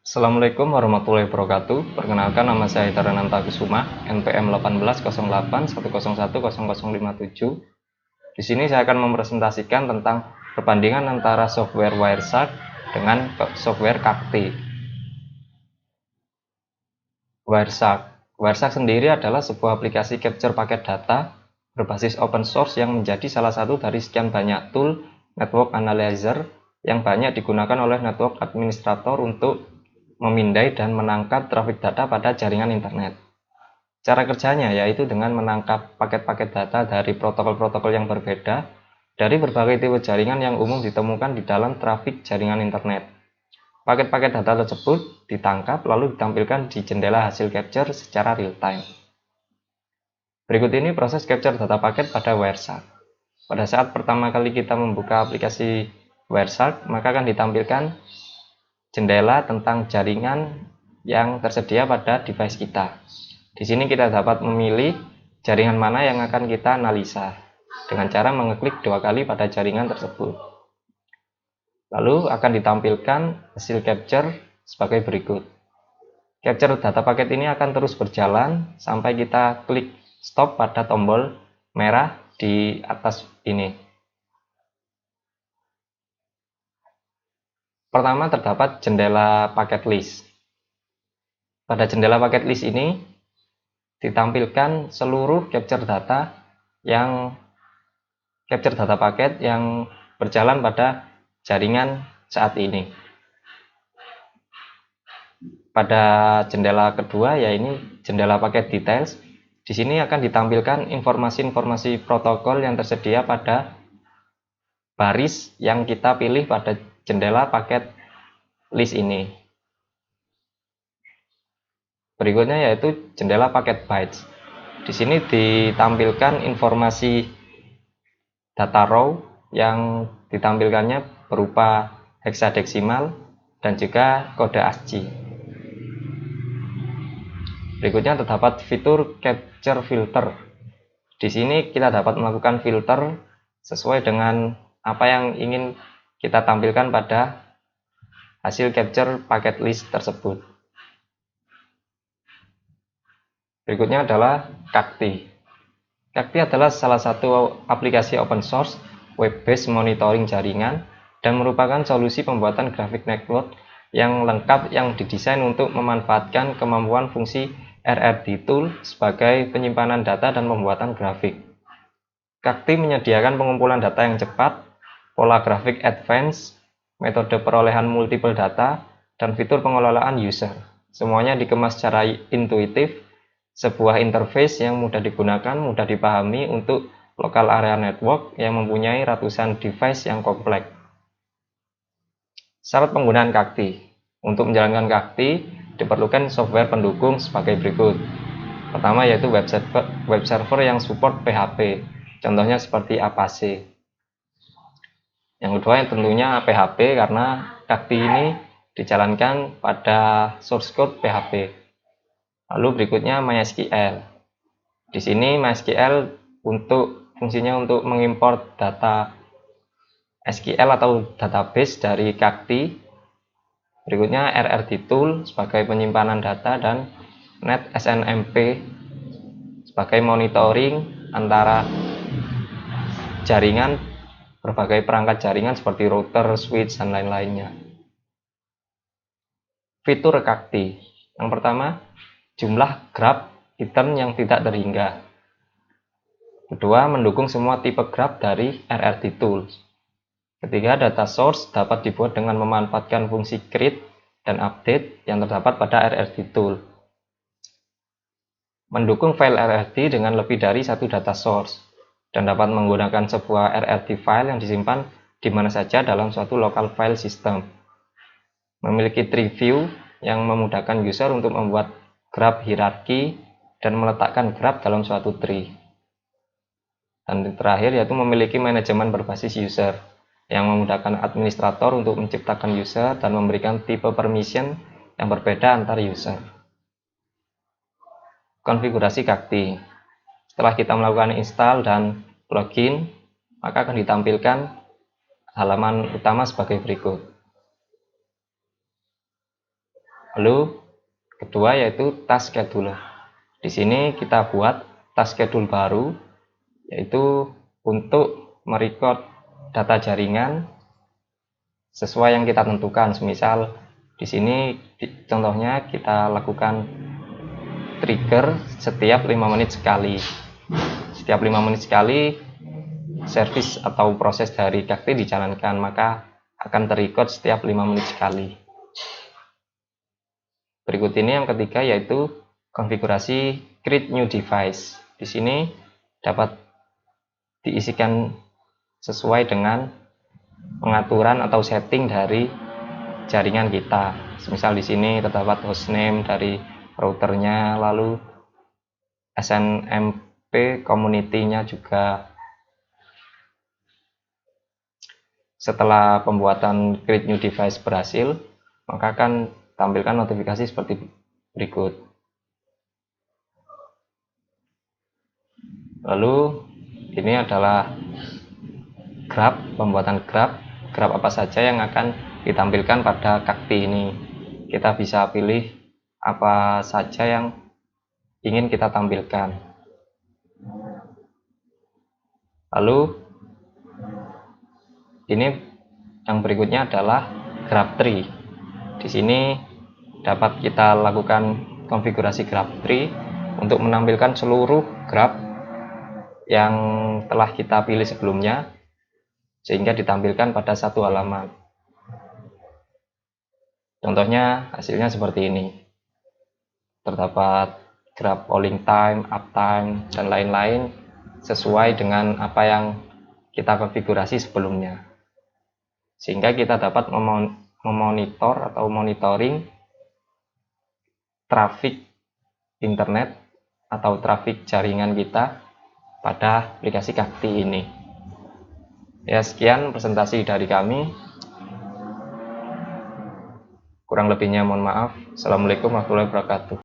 Assalamualaikum warahmatullahi wabarakatuh. Perkenalkan, nama saya Tarananta Kusuma, NPM 180810101057. Di sini saya akan mempresentasikan tentang perbandingan antara software Wireshark dengan software Cacti. Wireshark sendiri adalah sebuah aplikasi capture paket data berbasis open source yang menjadi salah satu dari sekian banyak tool network analyzer yang banyak digunakan oleh network administrator untuk memindai dan menangkap trafik data pada jaringan internet. Cara kerjanya yaitu dengan menangkap paket-paket data dari protokol-protokol yang berbeda dari berbagai tipe jaringan yang umum ditemukan di dalam trafik jaringan internet. Paket-paket data tersebut ditangkap lalu ditampilkan di jendela hasil capture secara real-time. Berikut ini proses capture data paket pada Wireshark. Pada saat pertama kali kita membuka aplikasi Wireshark, maka akan ditampilkan jendela tentang jaringan yang tersedia pada device kita. Di sini kita dapat memilih jaringan mana yang akan kita analisa dengan cara mengeklik 2 kali pada jaringan tersebut. Lalu akan ditampilkan hasil capture sebagai berikut. Capture data paket ini akan terus berjalan sampai kita klik stop pada tombol merah di atas ini. Pertama terdapat jendela paket list. Pada jendela paket list ini ditampilkan seluruh capture data paket yang berjalan pada jaringan saat ini. Pada jendela kedua yaitu jendela paket details, di sini akan ditampilkan informasi-informasi protokol yang tersedia pada baris yang kita pilih pada jendela paket list ini. Berikutnya yaitu jendela paket bytes. Di sini ditampilkan informasi data raw yang ditampilkannya berupa heksadesimal dan juga kode ASCII. Berikutnya terdapat fitur capture filter. Di sini kita dapat melakukan filter sesuai dengan apa yang ingin kita tampilkan pada hasil capture paket list tersebut. Berikutnya adalah Cacti. Cacti adalah salah satu aplikasi open source web-based monitoring jaringan dan merupakan solusi pembuatan grafik network yang lengkap yang didesain untuk memanfaatkan kemampuan fungsi RRD tool sebagai penyimpanan data dan pembuatan grafik. Cacti menyediakan pengumpulan data yang cepat, pola grafik advance, metode perolehan multiple data, dan fitur pengelolaan user. Semuanya dikemas secara intuitif, sebuah interface yang mudah digunakan, mudah dipahami untuk local area network yang mempunyai ratusan device yang kompleks. Syarat penggunaan Cacti. Untuk menjalankan Cacti, diperlukan software pendukung sebagai berikut. Pertama yaitu web server yang support PHP, contohnya seperti Apache. Yang kedua yang tentunya PHP karena Cacti ini dijalankan pada source code PHP. Lalu berikutnya MySQL. Di sini MySQL fungsinya untuk mengimport data SQL atau database dari Cacti. Berikutnya RRD tool sebagai penyimpanan data dan NetSNMP sebagai monitoring antara jaringan, berbagai perangkat jaringan seperti router, switch, dan lain-lainnya. Fitur Cacti. Yang pertama, jumlah graph item yang tidak terhingga. Kedua, mendukung semua tipe graph dari RRD tools. Ketiga, data source dapat dibuat dengan memanfaatkan fungsi create dan update yang terdapat pada RRD tool. Mendukung file RRD dengan lebih dari satu data source dan dapat menggunakan sebuah RRD file yang disimpan di mana saja dalam suatu local file system. Memiliki tree view yang memudahkan user untuk membuat graph hierarki dan meletakkan graph dalam suatu tree. Dan terakhir yaitu memiliki manajemen berbasis user yang memudahkan administrator untuk menciptakan user dan memberikan tipe permission yang berbeda antar user. Konfigurasi Cacti. Setelah kita melakukan install dan login, maka akan ditampilkan halaman utama sebagai berikut. Lalu kedua yaitu task scheduler. Di sini kita buat task schedule baru, yaitu untuk merecord data jaringan sesuai yang kita tentukan. Semisal di sini contohnya kita lakukan trigger setiap 5 menit sekali. Setiap 5 menit sekali service atau proses dari Kakti dijalankan, maka akan terrecord setiap 5 menit sekali. Berikut ini yang ketiga yaitu konfigurasi create new device. Di sini dapat diisikan sesuai dengan pengaturan atau setting dari jaringan kita. Misal di sini terdapat hostname dari routernya, lalu SNMP community-nya juga. Setelah pembuatan create new device berhasil, maka akan tampilkan notifikasi seperti berikut. Lalu ini adalah graph, pembuatan graph apa saja yang akan ditampilkan pada Kakti ini. Kita bisa pilih apa saja yang ingin kita tampilkan. Lalu ini yang berikutnya adalah graph tree. Di sini dapat kita lakukan konfigurasi graph tree untuk menampilkan seluruh graph yang telah kita pilih sebelumnya, sehingga ditampilkan pada satu halaman. Contohnya hasilnya seperti ini. Terdapat graph polling time, uptime, dan lain-lain sesuai dengan apa yang kita konfigurasi sebelumnya. Sehingga kita dapat memonitor atau monitoring trafik internet atau trafik jaringan kita pada aplikasi Kakti ini. Ya, sekian presentasi dari kami. Kurang lebihnya mohon maaf. Assalamualaikum warahmatullahi wabarakatuh.